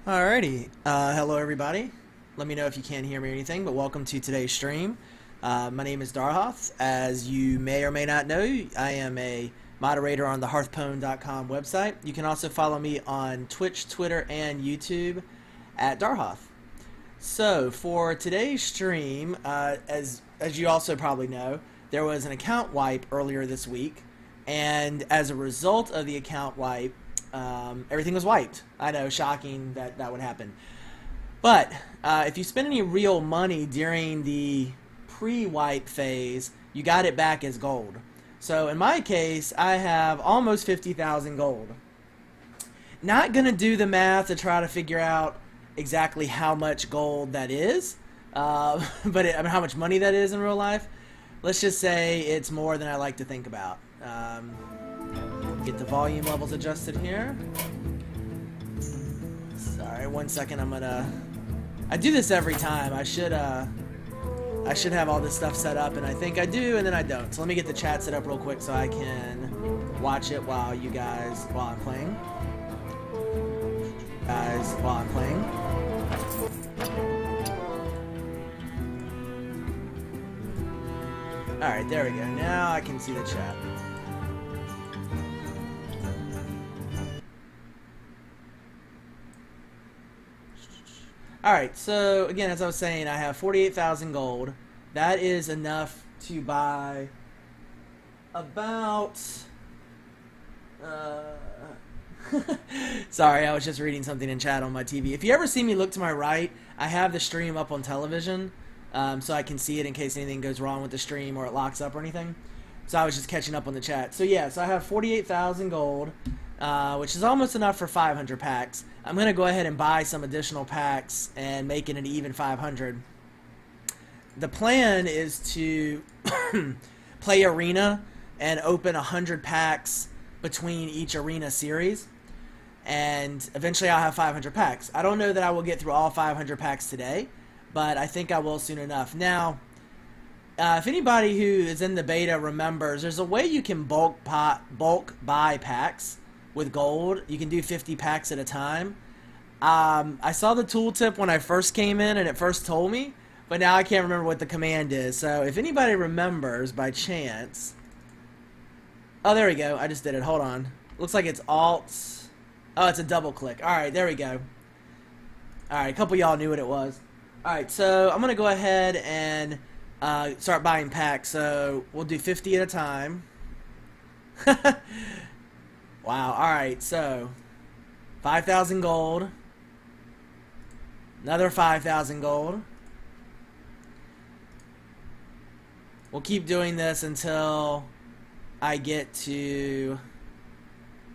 Alrighty, hello everybody. Let me know if you can't hear me or anything, but welcome to today's stream. My name is Darhoth. As you may or may not know, I am a moderator on the Hearthstone.com website. You can also follow me on Twitch, Twitter, and YouTube at Darhoth. So for today's stream, as you also probably know, there was an account wipe earlier this week, and as a result of the account wipe, everything was wiped. I know, shocking that that would happen. But if you spend any real money during the pre-wipe phase, you got it back as gold. So in my case, I have almost 50,000 gold. Not going to do the math to try to figure out exactly how much gold that is, but I mean, how much money that is in real life. Let's just say it's more than I like to think about. Get the volume levels adjusted here. Sorry, 1 second. I do this every time. I should have all this stuff set up, and I think I do, and then I don't. So let me get the chat set up real quick so I can watch it while I'm playing. While I'm playing. Alright, there we go. Now I can see the chat. Alright, so again, as I was saying, I have 48,000 gold. That is enough to buy about... Sorry, I was just reading something in chat on my TV. If you ever see me look to my right, I have the stream up on television, so I can see it in case anything goes wrong with the stream or it locks up or anything. So I was just catching up on the chat. So yeah, so I have 48,000 gold, which is almost enough for 500 packs. I'm going to go ahead and buy some additional packs and make it an even 500. The plan is to play Arena and open 100 packs between each Arena series. And eventually I'll have 500 packs. I don't know that I will get through all 500 packs today, but I think I will soon enough. Now, if anybody who is in the beta remembers, there's a way you can bulk buy packs with gold. You can do 50 packs at a time. I saw the tooltip when I first came in and it first told me, but now I can't remember what the command is. So if anybody remembers by chance... Oh, there we go. I just did it. Hold on. Looks like it's Alt... Oh, it's a double click. Alright, there we go. Alright, a couple of y'all knew what it was. Alright, so I'm going to go ahead and start buying packs. So we'll do 50 at a time. Wow, alright, so 5,000 gold. Another 5,000 gold. We'll keep doing this until I get to...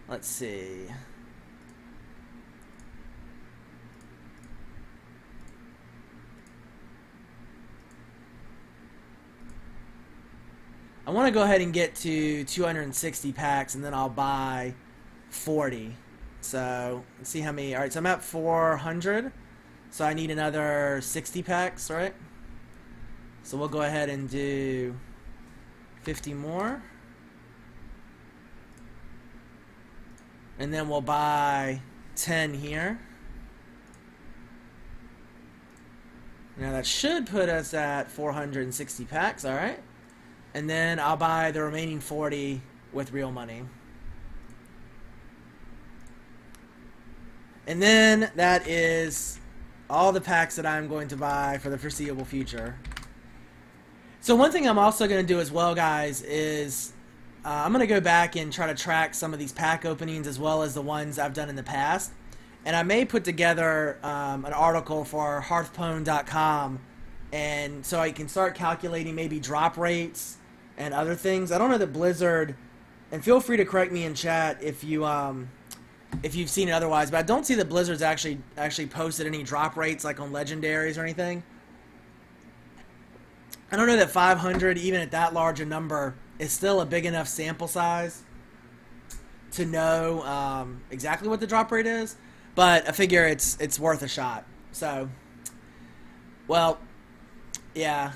Let's see... I want to go ahead and get to 260 packs, and then I'll buy 40. So, let's see how many. Alright, so I'm at 400. So I need another 60 packs, right? So we'll go ahead and do 50 more. And then we'll buy 10 here. Now that should put us at 460 packs, alright? And then I'll buy the remaining 40 with real money. And then that is all the packs that I'm going to buy for the foreseeable future. So one thing I'm also going to do as well, guys, is I'm going to go back and try to track some of these pack openings as well as the ones I've done in the past. And I may put together an article for Hearthstone.com, and so I can start calculating maybe drop rates and other things. I don't know that Blizzard, and feel free to correct me in chat if you've seen it otherwise, but I don't see that Blizzard's actually posted any drop rates like on legendaries or anything. I don't know that 500, even at that large a number, is still a big enough sample size to know exactly what the drop rate is, but I figure it's worth a shot. So, well, yeah.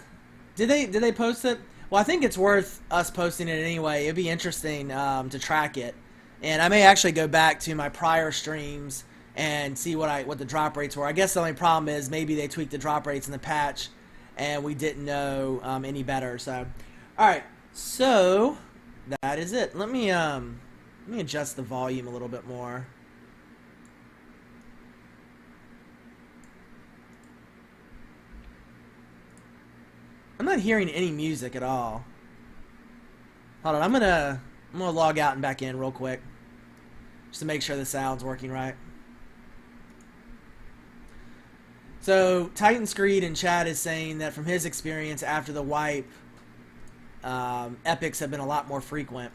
Did they post it? Well, I think it's worth us posting it anyway. It'd be interesting to track it. And I may actually go back to my prior streams and see what the drop rates were. I guess the only problem is maybe they tweaked the drop rates in the patch, and we didn't know any better. So, all right, so that is it. Let me adjust the volume a little bit more. I'm not hearing any music at all. Hold on, I'm gonna log out and back in real quick, just to make sure the sound's working right. So Titan Screed in chat is saying that from his experience after the wipe, epics have been a lot more frequent.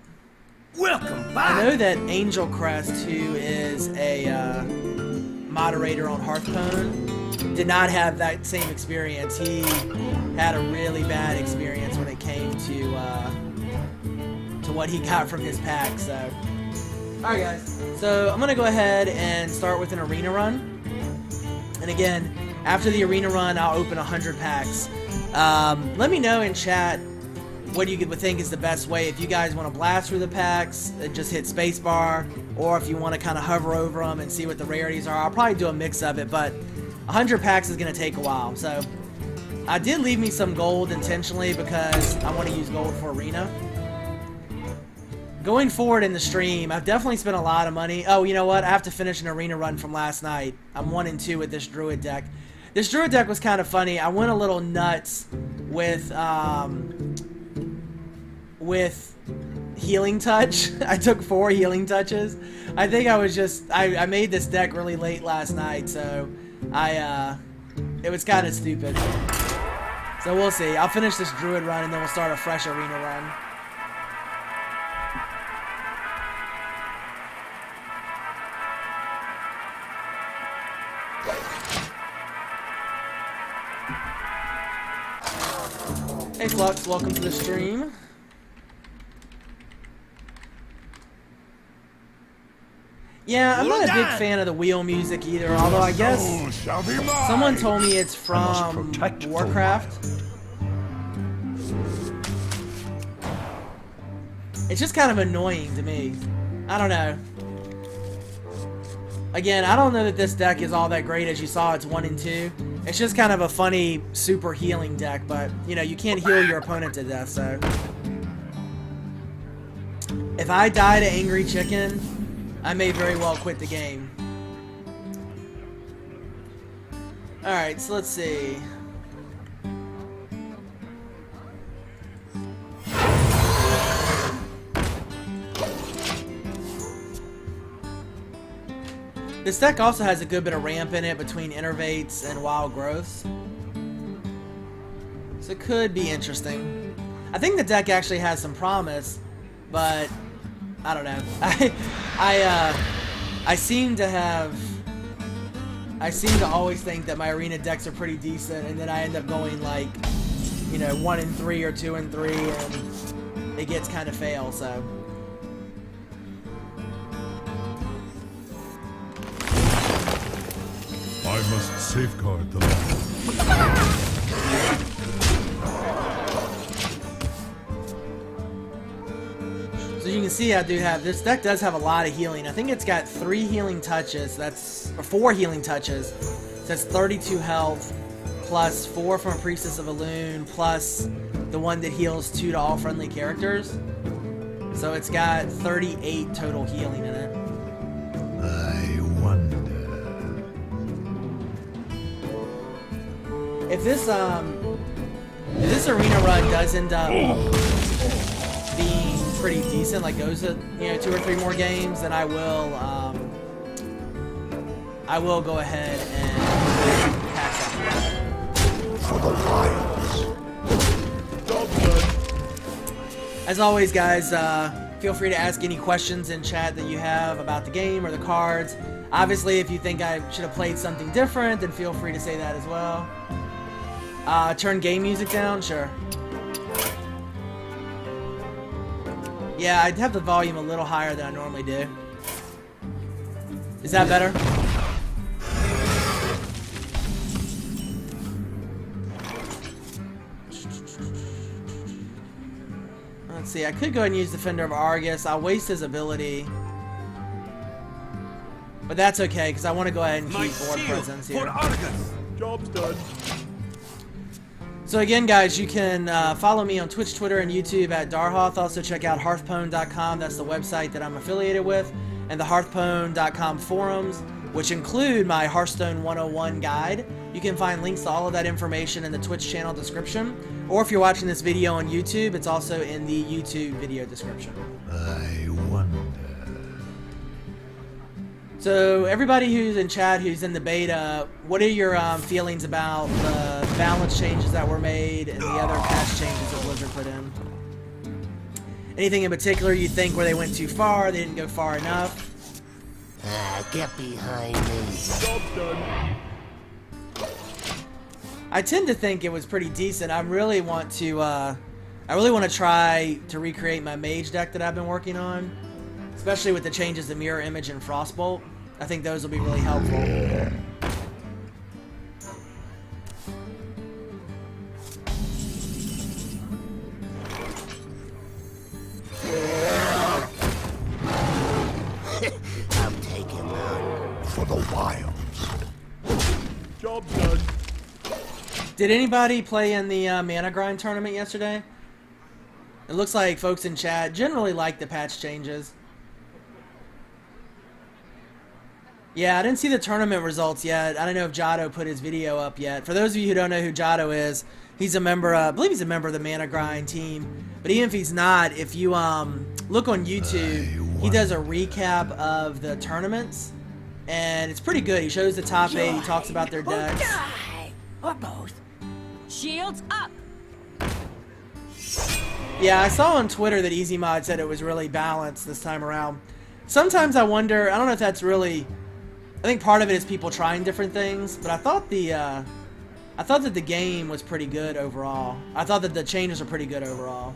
Welcome back. I know that Angel Crest, who is a moderator on Hearthstone, did not have that same experience. He had a really bad experience when it came to what he got from his pack. So, all right, guys. So I'm gonna go ahead and start with an arena run. And again, after the arena run, I'll open 100 packs. Let me know in chat what you would think is the best way. If you guys want to blast through the packs, just hit spacebar, or if you want to kind of hover over them and see what the rarities are, I'll probably do a mix of it. But 100 packs is going to take a while. So I did leave me some gold intentionally because I want to use gold for arena. Going forward in the stream, I've definitely spent a lot of money. Oh, you know what? I have to finish an arena run from last night. I'm 1 and 2 with this Druid deck. This Druid deck was kind of funny. I went a little nuts with Healing Touch. I took 4 Healing Touches. I think I was just... I made this deck really late last night, so it was kind of stupid. So we'll see. I'll finish this Druid run, and then we'll start a fresh arena run. Hey Flux, welcome to the stream. Yeah, I'm not a big fan of the wheel music either, although I guess someone told me it's from Warcraft. It's just kind of annoying to me. I don't know. Again, I don't know that this deck is all that great. As you saw, it's 1 and 2. It's just kind of a funny, super healing deck, but, you know, you can't heal your opponent to death, so... If I die to Angry Chicken, I may very well quit the game. Alright, so let's see... This deck also has a good bit of ramp in it between Innervates and Wild Growths. So it could be interesting. I think the deck actually has some promise, but I don't know. I seem to always think that my arena decks are pretty decent, and then I end up going like, you know, 1 and 3 or 2 and 3, and it gets kind of fail, so... I must safeguard the land. So you can see I do have, this deck does have a lot of healing. I think it's got 3 healing touches, or 4 healing touches. So that's 32 health, plus 4 from a Priestess of Elune, plus the one that heals 2 to all friendly characters. So it's got 38 total healing in it. I wonder. If this arena run does end up being pretty decent, like goes to, you know, 2 or 3 more games, then I will go ahead and patch up. For the lions. As always, guys, feel free to ask any questions in chat that you have about the game or the cards. Obviously, if you think I should have played something different, then feel free to say that as well. Turn game music down? Sure. Yeah, I'd have the volume a little higher than I normally do. Is that better? Let's see, I could go ahead and use Defender of Argus. I'll waste his ability. But that's okay, because I want to go ahead and My keep board shield presence for here. Argus. Job's done. So again, guys, you can follow me on Twitch, Twitter, and YouTube at Darhoth. Also check out hearthpwn.com. That's the website that I'm affiliated with. And the hearthpwn.com forums, which include my Hearthstone 101 guide. You can find links to all of that information in the Twitch channel description. Or if you're watching this video on YouTube, it's also in the YouTube video description. I wonder. So everybody who's in chat, who's in the beta, what are your feelings about the balance changes that were made and the other patch changes that Blizzard put in? Anything in particular you think where they went too far, they didn't go far enough? Get behind me. Job's done. I tend to think it was pretty decent. I really want to try to recreate my mage deck that I've been working on, especially with the changes to Mirror Image and Frostbolt. I think those will be really helpful. I'll take him out. For the wilds. Job's done. Did anybody play in the Mana Grind tournament yesterday? It looks like folks in chat generally like the patch changes. Yeah, I didn't see the tournament results yet. I don't know if Jado put his video up yet. For those of you who don't know who Jado is, he's a member, I believe he's a member of the Mana Grind team. But even if he's not, if you look on YouTube, he does a recap of the tournaments. And it's pretty good. He shows the top 8, he talks about their decks. Or both. Shields up. Yeah, I saw on Twitter that EasyMod said it was really balanced this time around. Sometimes I wonder, I don't know if that's really, I think part of it is people trying different things, but I thought that the game was pretty good overall. I thought that the changes were pretty good overall.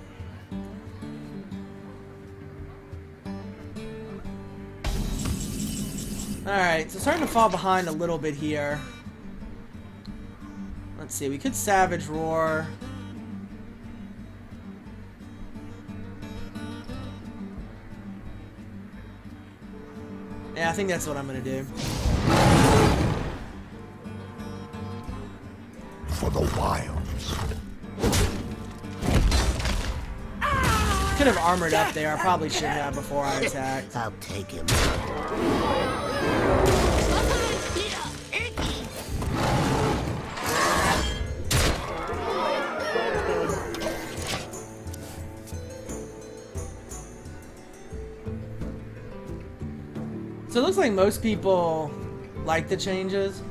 Alright, so starting to fall behind a little bit here. Let's see, we could Savage Roar. Yeah, I think that's what I'm gonna do. For the wilds. Could have armored up there. I probably should have before I attacked. I'll take him out. So it looks like most people like the changes.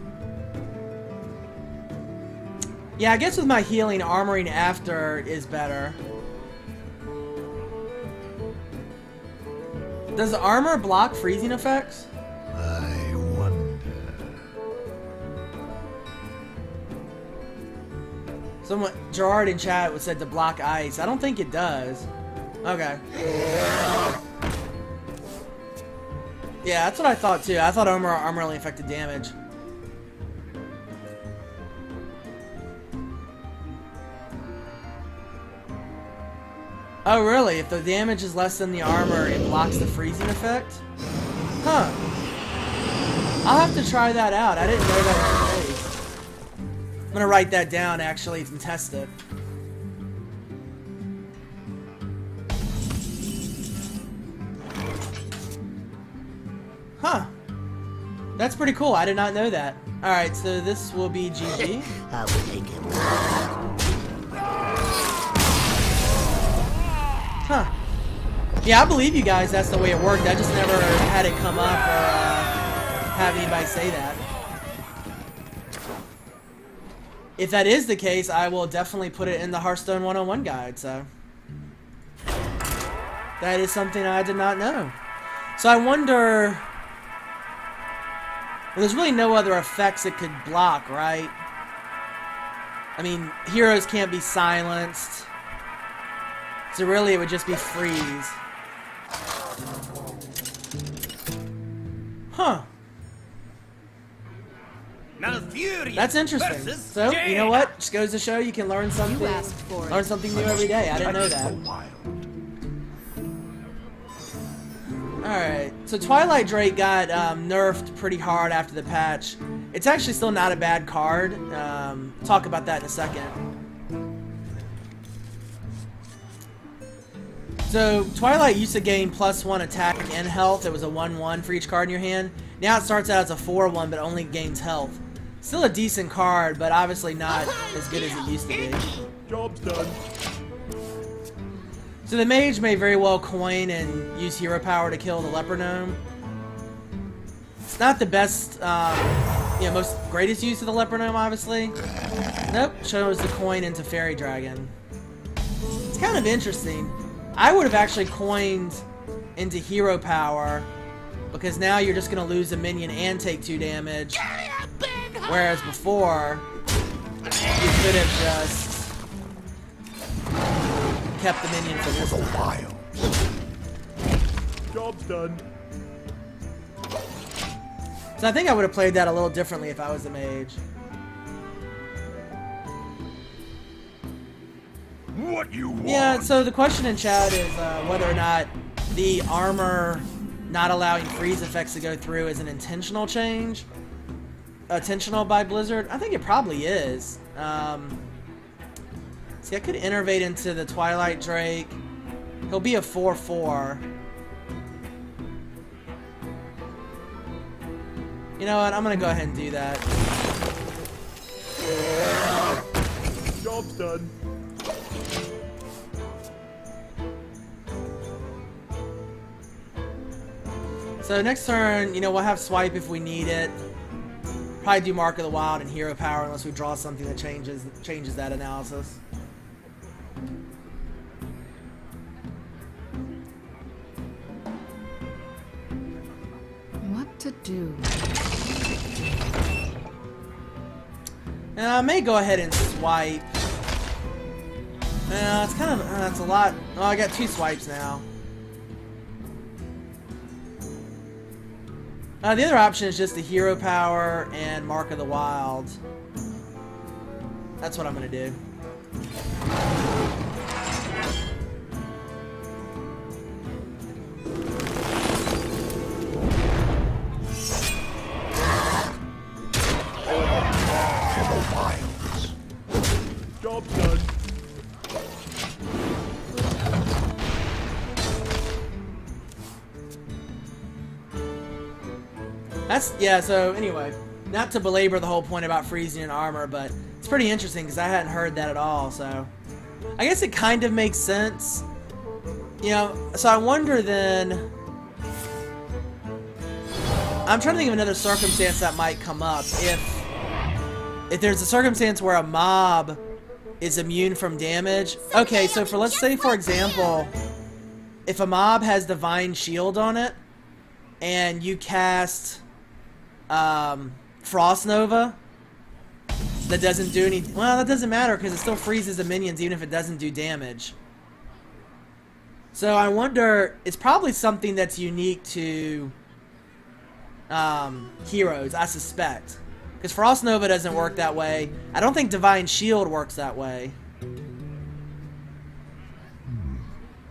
Yeah, I guess with my healing, armoring after is better. Does the armor block freezing effects? I wonder. Someone, Gerard in chat said to block ice. I don't think it does. Okay. Yeah, that's what I thought too. I thought armor only affected damage. Oh really? If the damage is less than the armor, it blocks the freezing effect? Huh. I'll have to try that out. I didn't know that was the case. I'm gonna write that down actually and test it. Huh. That's pretty cool. I did not know that. Alright, so this will be GG. I'll take him out. Huh. Yeah, I believe you guys. That's the way it worked. I just never had it come up or have anybody say that. If that is the case, I will definitely put it in the Hearthstone 101 guide, so. That is something I did not know. So I wonder... Well, there's really no other effects it could block, right? I mean, heroes can't be silenced. So really, it would just be freeze. Huh. That's interesting. So, you know what? Just goes to show you can learn something. Learn something new every day. I didn't know that. The wild. Alright, so So Twilight Drake got nerfed pretty hard after the patch. It's actually still not a bad card. Talk about that in a second. So Twilight used to gain +1 attack and health. It was a 1/1 for each card in your hand. Now it starts out as a 4/1, but only gains health. Still a decent card, but obviously not as good as it used to be. Job's done. So the mage may very well coin and use hero power to kill the leper gnome. It's not the best, most greatest use of the leper gnome, obviously. Nope, chose the coin into fairy dragon. It's kind of interesting. I would have actually coined into hero power because now you're just going to lose a minion and take 2 damage. Whereas before, you could have just kept the minion for this time. Job's done. So I think I would have played that a little differently if I was the mage. What you want? Yeah, so the question in chat is whether or not the armor not allowing freeze effects to go through is an intentional change. Intentional by Blizzard? I think it probably is. See, I could innervate into the Twilight Drake. He'll be a 4/4. You know what? I'm gonna go ahead and do that. Job's done. So next turn, we'll have swipe if we need it. Probably do Mark of the Wild and hero power unless we draw something that changes that analysis. What to do? And I may go ahead and swipe. It's kind of that's a lot. Oh, I got 2 swipes now. The other option is just the hero power and Mark of the Wild. That's what I'm gonna do. Job's done. So anyway, not to belabor the whole point about freezing an armor, but it's pretty interesting because I hadn't heard that at all, so I guess it kind of makes sense. So I wonder then, I'm trying to think of another circumstance that might come up. If there's a circumstance where a mob is immune from damage. Okay, so let's say for example, if a mob has Divine Shield on it, and you cast Frost Nova, that doesn't do any. Well, that doesn't matter because it still freezes the minions even if it doesn't do damage. So I wonder, it's probably something that's unique to heroes, I suspect. Because Frost Nova doesn't work that way. I don't think Divine Shield works that way.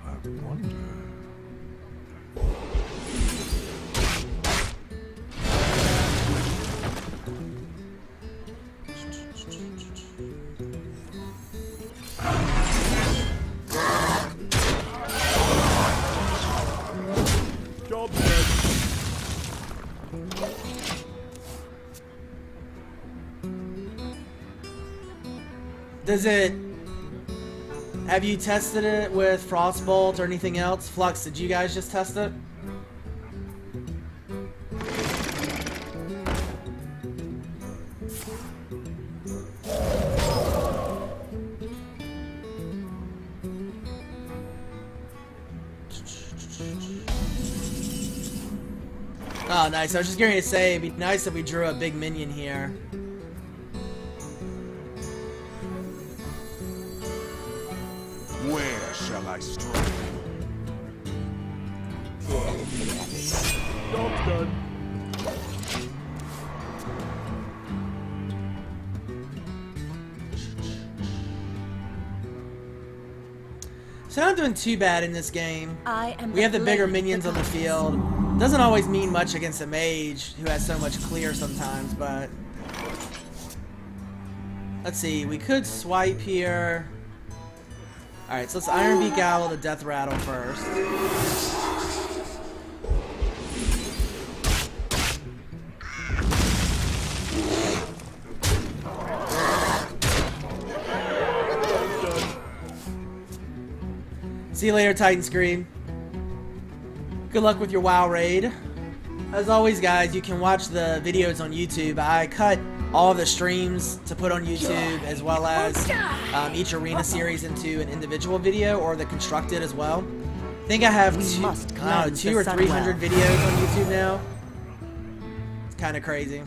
I wonder. Job's done. Does it... Have you tested it with Frostbolt or anything else? Flux, did you guys just test it? Oh, nice. I was just going to say, it'd be nice if we drew a big minion here. Where shall I strike? Job's done. So not doing too bad in this game. I am We have the bigger blade minions that on the guides. field. Doesn't always mean much against a mage who has so much clear sometimes, but... Let's see, we could swipe here. Alright, so let's Iron Beak Owl to Death Rattle first. See you later, Titan Scream. Good luck with your WoW raid. As always, guys, you can watch the videos on YouTube. I cut all of the streams to put on YouTube, as well as each arena series into an individual video, or the constructed as well. I think I have 200 or 300 videos on YouTube now. It's kind of crazy.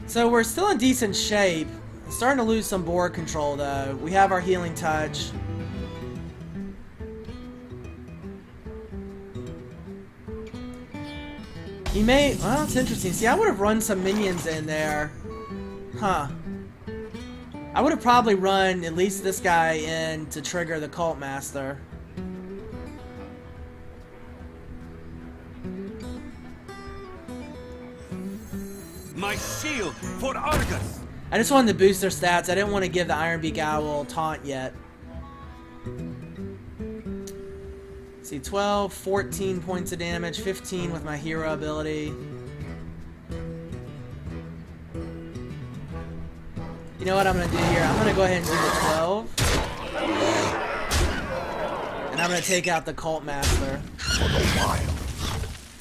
So we're still in decent shape. Starting to lose some board control though. We have our healing touch. He may... Well, it's interesting. See, I would have run some minions in there. Huh. I would have probably run at least this guy in to trigger the Cult Master. My shield for Argus. I just wanted to boost their stats. I didn't want to give the Iron Beak Owl taunt yet. See, 12, 14 points of damage, 15 with my hero ability. You know what I'm going to do here? I'm going to go ahead and do the 12. And I'm going to take out the Cult Master.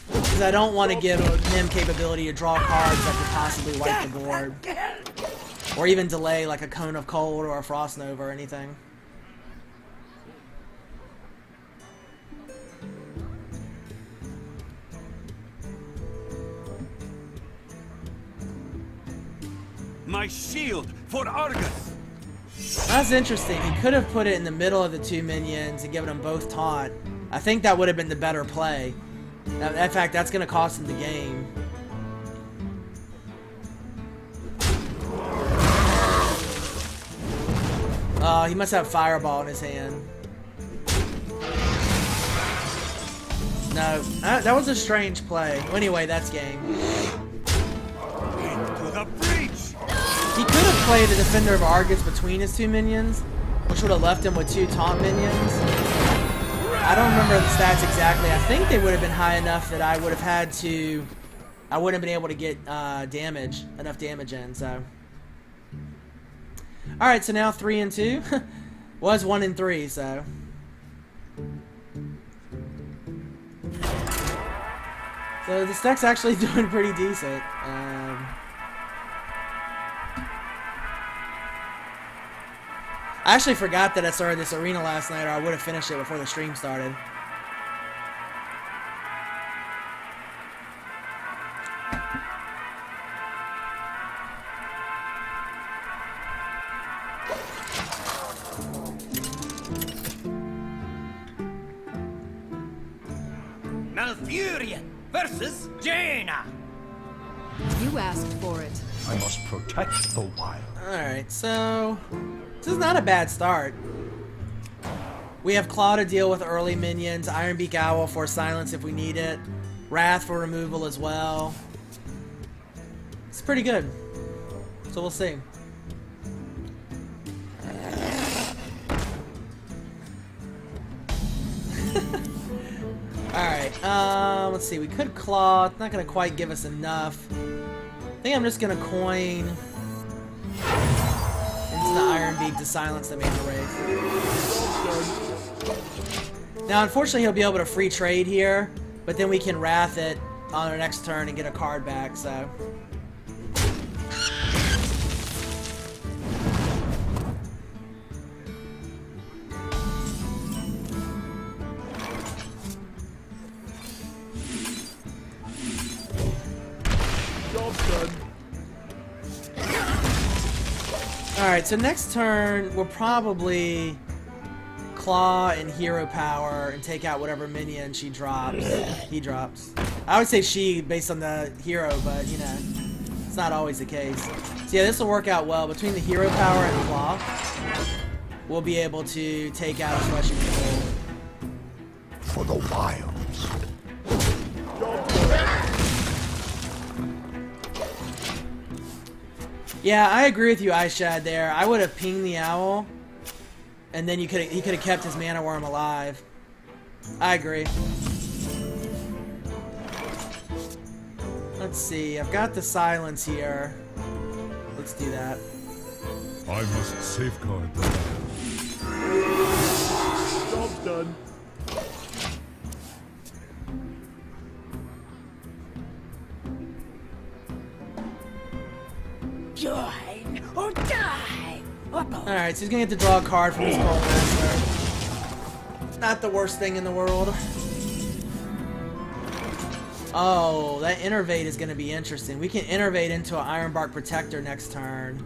Because I don't want to give him capability to draw cards that could possibly wipe the board. Or even delay like a Cone of Cold or a Frost Nova or anything. My shield for Argus. That's interesting. He could have put it in the middle of the two minions and given them both taunt. I think that would have been the better play. Now, in fact, that's going to cost him the game. Oh, he must have Fireball in his hand. No, that was a strange play. Well, anyway, that's game. Into the breach. He could have played a Defender of Argus between his two minions, which would have left him with two taunt minions. I don't remember the stats exactly. I think they would have been high enough that I would have had to... I wouldn't have been able to get enough damage in, so... Alright, so now 3 and 2. Was 1 and 3, so... So this deck's actually doing pretty decent. I actually forgot that I started this arena last night, or I would have finished it before the stream started. Malfurion versus Jaina. You asked for it. I must protect the wild. Alright, so... This is not a bad start. We have Claw to deal with early minions, Iron Beak Owl for silence if we need it, Wrath for removal as well. It's pretty good. So we'll see. Alright, let's see. We could Claw. It's not going to quite give us enough. I think I'm just going to coin into the Iron Beak to silence the Mana Wraith. Now, unfortunately, he'll be able to free trade here, but then we can Wrath it on our next turn and get a card back, so... Alright, so next turn, we'll probably Claw and Hero Power and take out whatever minion she drops. He drops. I would say she, based on the hero, but, you know, it's not always the case. So yeah, this will work out well. Between the Hero Power and Claw, we'll be able to take out as much as we can. For the wilds. Yeah, I agree with you, Ishad. There, I would have pinged the owl, and then he could have kept his mana worm alive. I agree. Let's see. I've got the silence here. Let's do that. I must safeguard the land. Job's done. Join or die. Or both. Alright, so he's gonna get to draw a card from his Cold Master. Not the worst thing in the world. Oh, that Innervate is gonna be interesting. We can Innervate into an Ironbark Protector next turn.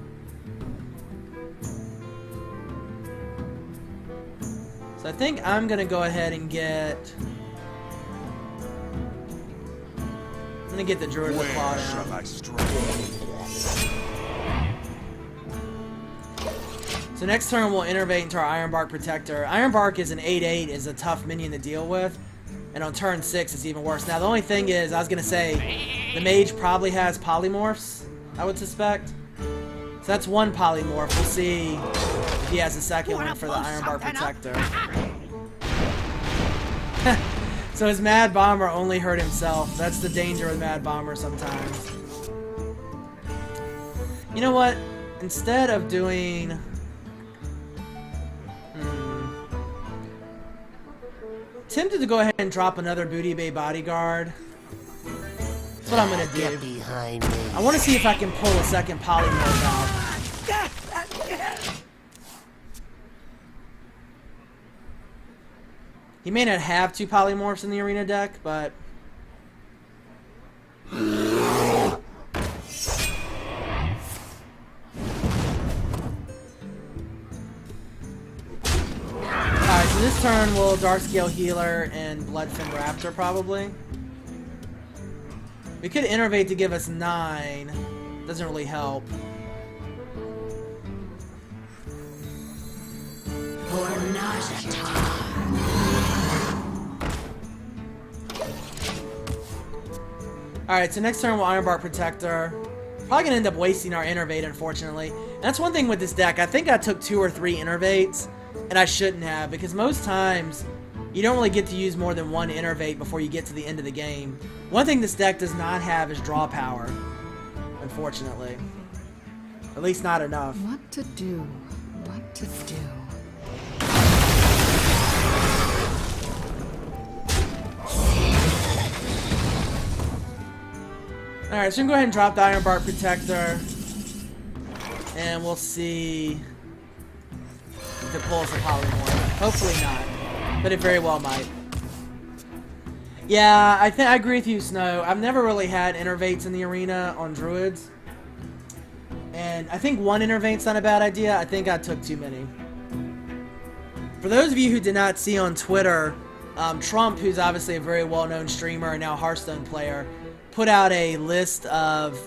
So I think I'm gonna go ahead and get... I'm gonna get the Druid with Claw Where down. shall I strike? So next turn we'll Innervate into our Ironbark Protector. Ironbark is an 8/8, is a tough minion to deal with. And on turn 6 it's even worse. Now the only thing is, I was going to say, the mage probably has polymorphs, I would suspect. So that's one polymorph. We'll see if he has a second one for the Ironbark Protector. So his Mad Bomber only hurt himself. That's the danger with Mad Bomber sometimes. You know what? Instead of doing... Tempted to go ahead and drop another Booty Bay Bodyguard. That's what I'm gonna Get do. behind me. I want to see if I can pull a second polymorph out. He may not have 2 polymorphs in the arena deck, but... Alright, so this turn we'll Darkscale Healer and Bloodfin Raptor probably. We could Innervate to give us 9. Doesn't really help. Alright, so next turn we'll Ironbark Protector. Probably gonna end up wasting our Innervate, unfortunately. And that's one thing with this deck. I think I took 2 or 3 Innervates, and I shouldn't have, because most times you don't really get to use more than 1 Innervate before you get to the end of the game. One thing this deck does not have is draw power, unfortunately. At least not enough. What to do? What to do? Alright, so we can go ahead and drop the Ironbark Protector. And we'll see if it pulls a polymorph. Hopefully not, but it very well might. Yeah, I agree with you, Snow. I've never really had Innervates in the arena on Druids. And I think 1 Innervate's not a bad idea. I think I took too many. For those of you who did not see on Twitter, Trump, who's obviously a very well-known streamer and now Hearthstone player, put out a list of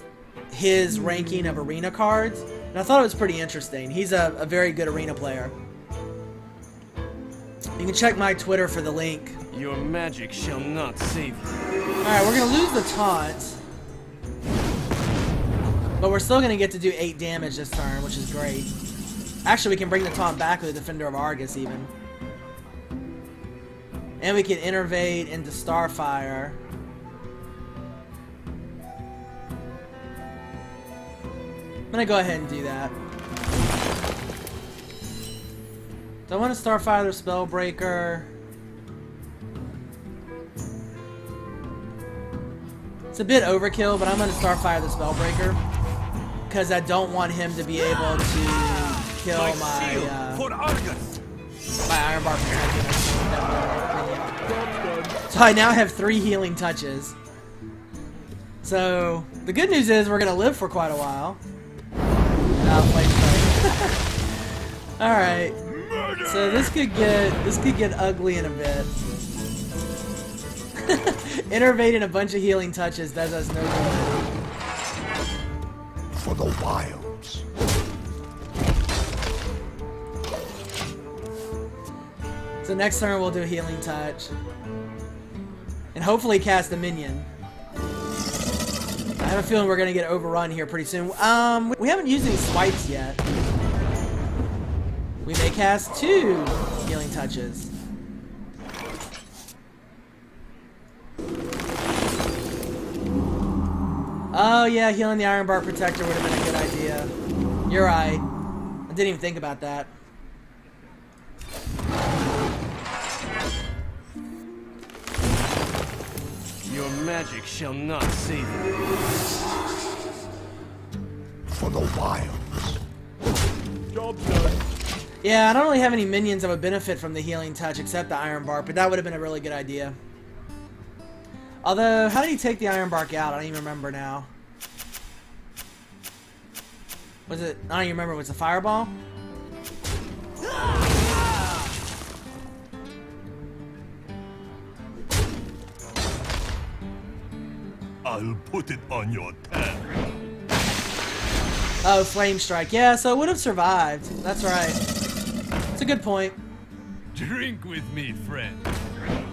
his ranking of arena cards. And I thought it was pretty interesting. He's a very good arena player. You can check my Twitter for the link. Your magic shall not save you. Alright, we're going to lose the taunt. But we're still going to get to do 8 damage this turn, which is great. Actually, we can bring the taunt back with the Defender of Argus, even. And we can Innervate into Starfire. I'm going to go ahead and do that. Do I want to Starfire the Spellbreaker? It's a bit overkill, but I'm going to Starfire the Spellbreaker. Because I don't want him to be able to kill my Ironbark Protector. So I now have 3 healing touches. So the good news is we're going to live for quite a while. Alright. So this could get ugly in a bit. Innervating a bunch of healing touches does us no good. For the wilds. So next turn we'll do a healing touch. And hopefully cast a minion. I have a feeling we're gonna get overrun here pretty soon. We haven't used any swipes yet. We may cast 2 healing touches. Oh yeah, healing the Iron Bar Protector would have been a good idea. You're right. I didn't even think about that. Your magic shall not save you. For the wilds. Job done. Yeah, I don't really have any minions that would benefit from the healing touch except the Iron Bark, but that would have been a really good idea. Although, how did he take the Iron Bark out? I don't even remember now. Was it? I don't even remember. Was it a fireball? I'll put it on your tab. Oh, Flame Strike. Yeah, so it would have survived. That's right. It's a good point. Drink with me, friend.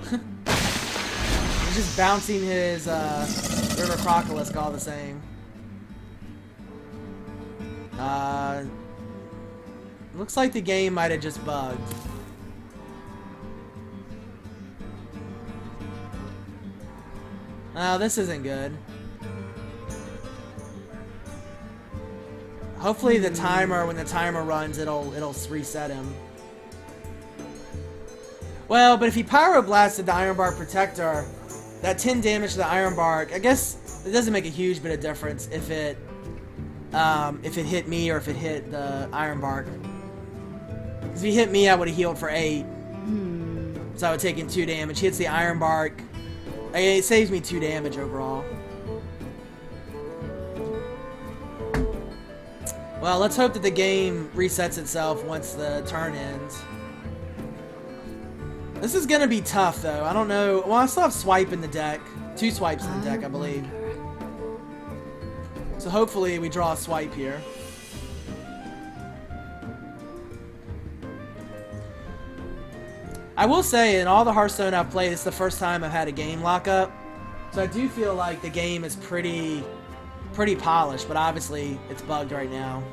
He's just bouncing his River Crocolisk all the same. Looks like the game might have just bugged. Oh, this isn't good. Hopefully the timer, when the timer runs, it'll reset him. Well, but if he Pyroblasted the Iron Bark Protector, that 10 damage to the Iron Bark, I guess it doesn't make a huge bit of difference if it hit me or if it hit the Iron Bark. Because if he hit me, I would have healed for 8. So I would take in 2 damage. Hits the Iron Bark. It saves me 2 damage overall. Well, let's hope that the game resets itself once the turn ends. This is gonna be tough, though. I don't know. Well, I still have Swipe in the deck. 2 swipes in the deck, I believe. So hopefully we draw a Swipe here. I will say, in all the Hearthstone I've played, it's the first time I've had a game lock up. So I do feel like the game is pretty polished, but obviously it's bugged right now.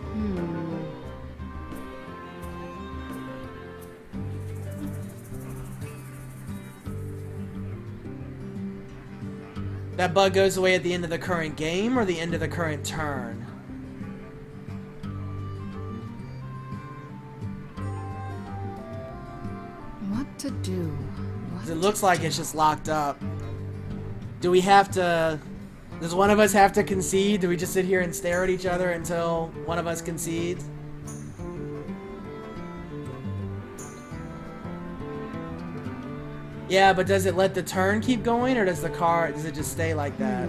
That bug goes away at the end of the current game or the end of the current turn? What to do? It looks like it's just locked up. Do we have to... Does one of us have to concede? Do we just sit here and stare at each other until one of us concedes? Yeah, but does it let the turn keep going, or does it just stay like that?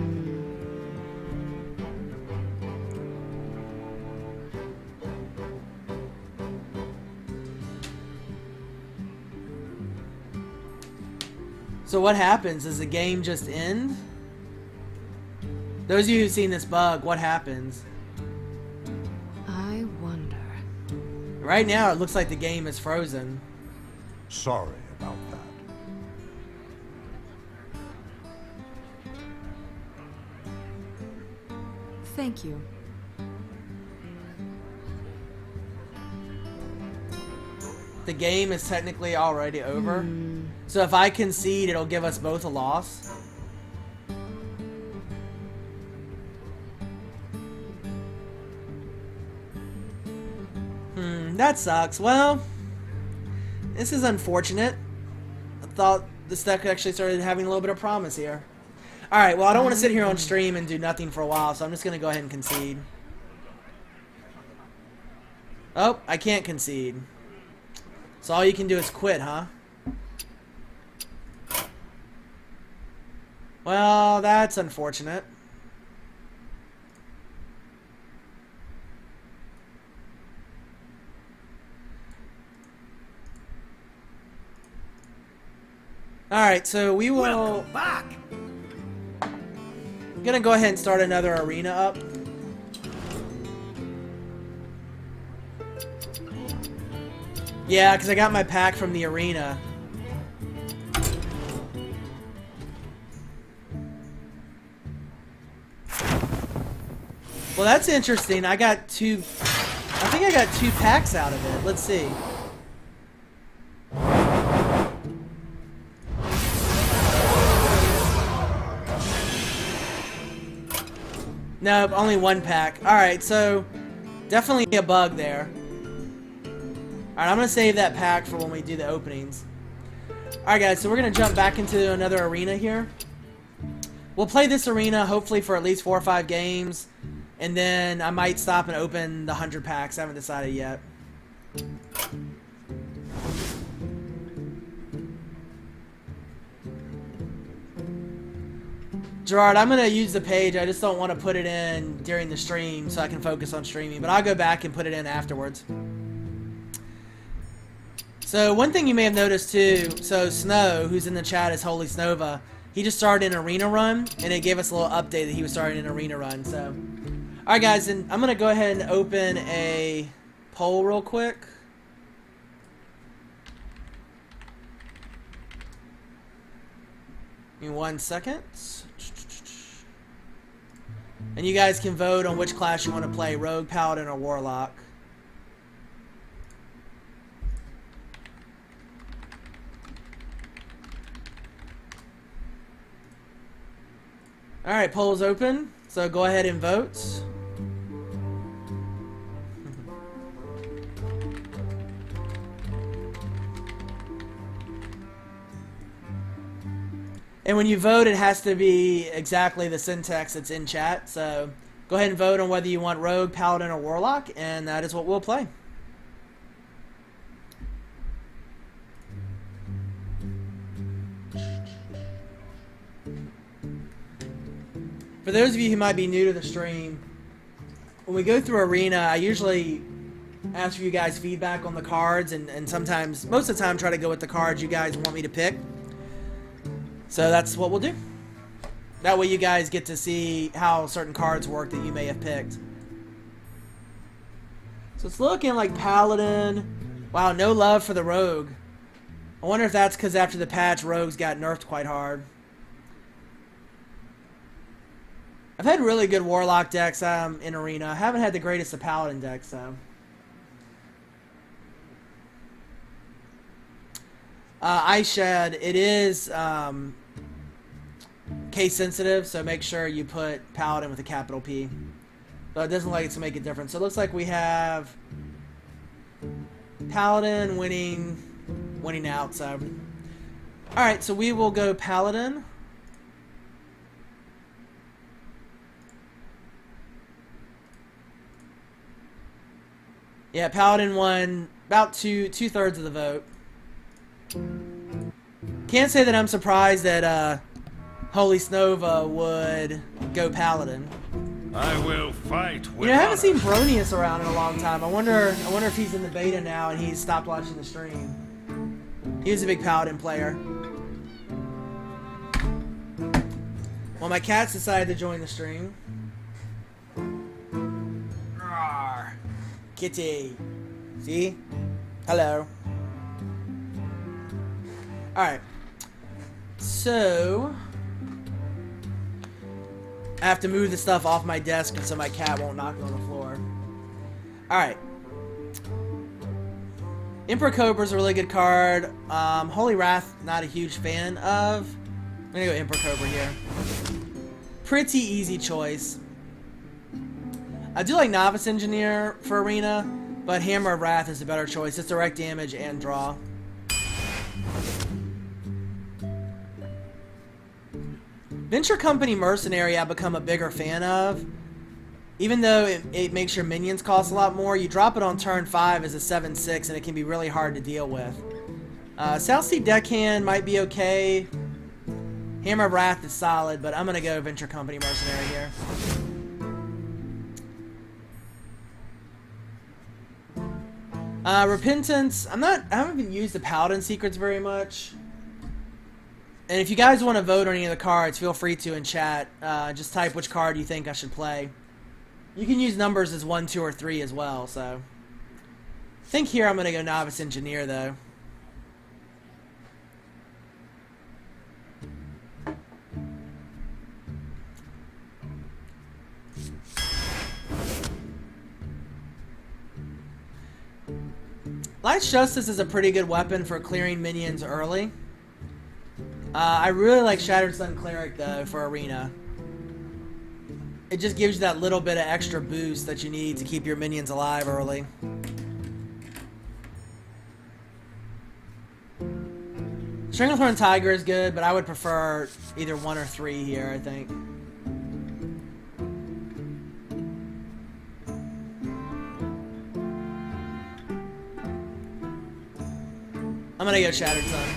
So what happens? Does the game just end? Those of you who've seen this bug, what happens? I wonder. Right now, it looks like the game is frozen. Sorry about that. Thank you. The game is technically already over. So if I concede, it'll give us both a loss. That sucks. Well, this is unfortunate. I thought this deck actually started having a little bit of promise here. Alright, well, I don't want to sit here on stream and do nothing for a while, so I'm just going to go ahead and concede. Oh, I can't concede. So all you can do is quit, huh? Well, that's unfortunate. Alright, so we will... Welcome back. I'm gonna go ahead and start another arena up. Yeah, because I got my pack from the arena. Well, that's interesting. I got two... I think I got 2 packs out of it. Let's see. No, only 1 pack. Alright, so definitely a bug there. Alright, I'm going to save that pack for when we do the openings. Alright guys, so we're going to jump back into another arena here. We'll play this arena hopefully for at least 4 or 5 games. And then I might stop and open the 100 packs. I haven't decided yet. Gerard, I'm going to use the page. I just don't want to put it in during the stream so I can focus on streaming. But I'll go back and put it in afterwards. So one thing you may have noticed too, so Snow, who's in the chat is Holy Snova, he just started an arena run, and it gave us a little update that he was starting an arena run. So, alright guys, and I'm going to go ahead and open a poll real quick. Give me 1 second. And you guys can vote on which class you want to play, Rogue, Paladin, or Warlock. Alright, poll's open, so go ahead and vote. And when you vote, it has to be exactly the syntax that's in chat, so go ahead and vote on whether you want Rogue, Paladin, or Warlock, and that is what we'll play. For those of you who might be new to the stream, when we go through Arena, I usually ask for you guys feedback on the cards, and sometimes, most of the time, try to go with the cards you guys want me to pick. So that's what we'll do. That way you guys get to see how certain cards work that you may have picked. So it's looking like Paladin. Wow, no love for the Rogue. I wonder if that's because after the patch, Rogues got nerfed quite hard. I've had really good Warlock decks in Arena. I haven't had the greatest of Paladin decks, though. Ice Shed, it is case sensitive, so make sure you put Paladin with a capital P. But it doesn't look like it's to make a difference. So it looks like we have Paladin winning out. So, all right, so we will go Paladin. Yeah, Paladin won about two-thirds of the vote. Can't say that I'm surprised that Holy Snova would go Paladin. I will fight with You know, I haven't seen Bronius around in a long time. I wonder if he's in the beta now and he's stopped watching the stream. He was a big Paladin player. Well, my cats decided to join the stream. Rawr. Kitty. See? Hello. Alright. So I have to move the stuff off my desk so my cat won't knock it on the floor. Alright. Emperor Cobra's a really good card. Holy Wrath, not a huge fan of. I'm gonna go Emperor Cobra here. Pretty easy choice. I do like Novice Engineer for Arena, but Hammer of Wrath is a better choice. It's direct damage and draw. Venture Company Mercenary I've become a bigger fan of. Even though it makes your minions cost a lot more, you drop it on turn 5 as a 7/6 and it can be really hard to deal with. South Sea Deckhand might be okay. Hammer of Wrath is solid, but I'm going to go Venture Company Mercenary here. Repentance, I haven't even used the Paladin secrets very much. And if you guys want to vote on any of the cards, feel free to in chat. Just type which card you think I should play. You can use numbers as 1, 2, or 3 as well, so. I think here I'm going to go Novice Engineer, though. Light's Justice is a pretty good weapon for clearing minions early. I really like Shattered Sun Cleric, though, for Arena. It just gives you that little bit of extra boost that you need to keep your minions alive early. Stranglethorn Tiger is good, but I would prefer either 1 or 3 here, I think. I'm gonna go Shattered Sun.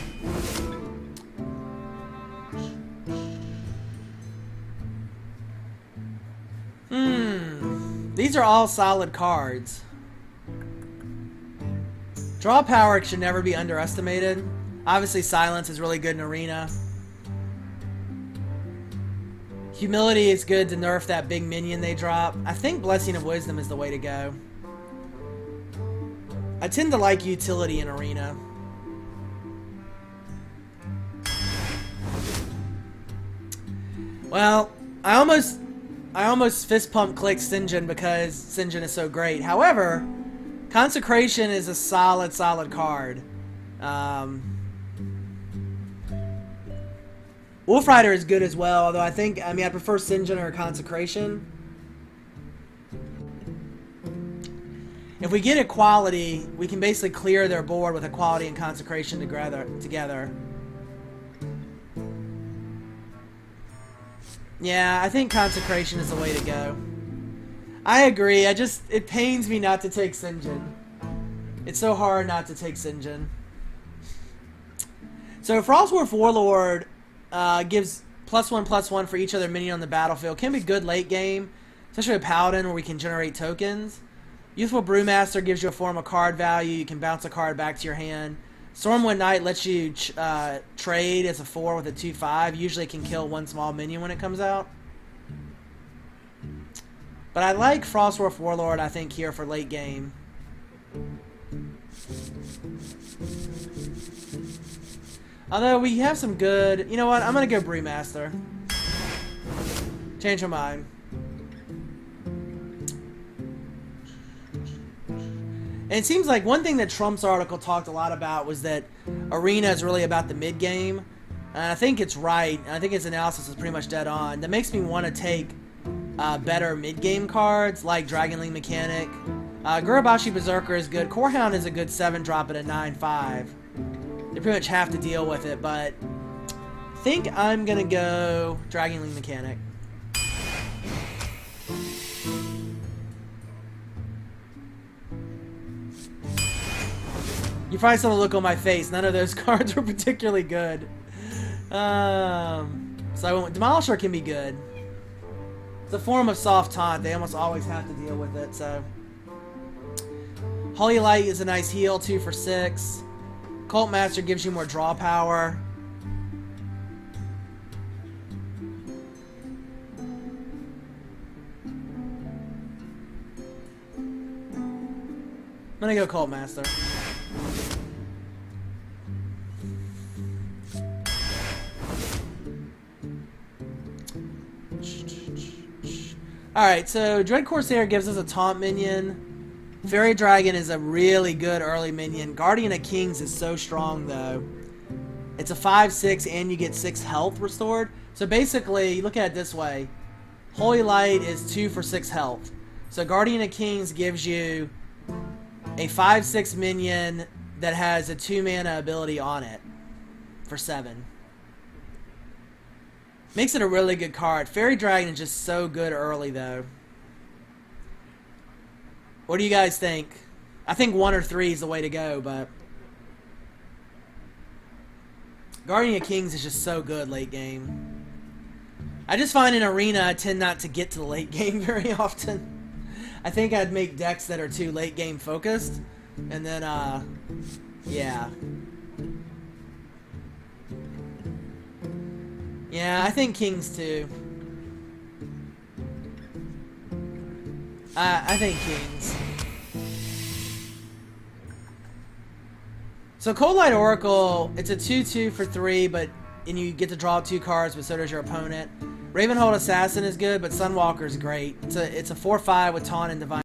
These are all solid cards. Draw power should never be underestimated. Obviously, Silence is really good in Arena. Humility is good to nerf that big minion they drop. I think Blessing of Wisdom is the way to go. I tend to like utility in Arena. Well, I almost fist pump clicked Sinjin because Sinjin is so great. However, Consecration is a solid card. Wolf Rider is good as well, although I prefer Sinjin or Consecration. If we get Equality, we can basically clear their board with Equality and Consecration together. Yeah, I think Consecration is the way to go. I agree. It pains me not to take Sinjin. It's so hard not to take Sinjin. So Frostwolf Warlord gives +1/+1 for each other minion on the battlefield. Can be good late game, especially with Paladin where we can generate tokens. Youthful Brewmaster gives you a form of card value. You can bounce a card back to your hand. Stormwind Knight lets you trade as a 4 with a 2/5. Usually it can kill 1 small minion when it comes out. But I like Frostwolf Warlord, I think, here for late game. Although we have some good... You know what? I'm going to go Brewmaster. Change my mind. And it seems like one thing that Trump's article talked a lot about was that Arena is really about the mid-game. And I think it's right. I think his analysis is pretty much dead on. That makes me want to take better mid-game cards like Dragonling Mechanic. Gurabashi Berserker is good. Corehound is a good 7-drop at a 9/5. They pretty much have to deal with it, but I think I'm going to go Dragonling Mechanic. You probably saw the look on my face. None of those cards were particularly good. So I went with Demolisher can be good. It's a form of soft taunt. They almost always have to deal with it, so. Holy Light is a nice heal, 2 for 6. Cult Master gives you more draw power. I'm gonna go Cult Master. Alright, so Dread Corsair gives us a taunt minion. Fairy Dragon is a really good early minion. Guardian of Kings is so strong, though. It's a 5/6 and you get 6 health restored. So basically, you look at it this way. Holy Light is 2 for 6 health. So Guardian of Kings gives you a 5/6 minion that has a 2-mana ability on it for 7. Makes it a really good card. Fairy Dragon is just so good early, though. What do you guys think? I think 1 or 3 is the way to go, but Guardian of Kings is just so good late game. I just find in Arena I tend not to get to the late game very often. I think I'd make decks that are too late game focused, and then yeah. Yeah, I think Kings too. I think Kings. So Cold Light Oracle, it's a 2/2 for 3, and you get to draw 2 cards, but so does your opponent. Ravenhold Assassin is good, but Sunwalker is great. It's a 4/5 with Taunt and Divine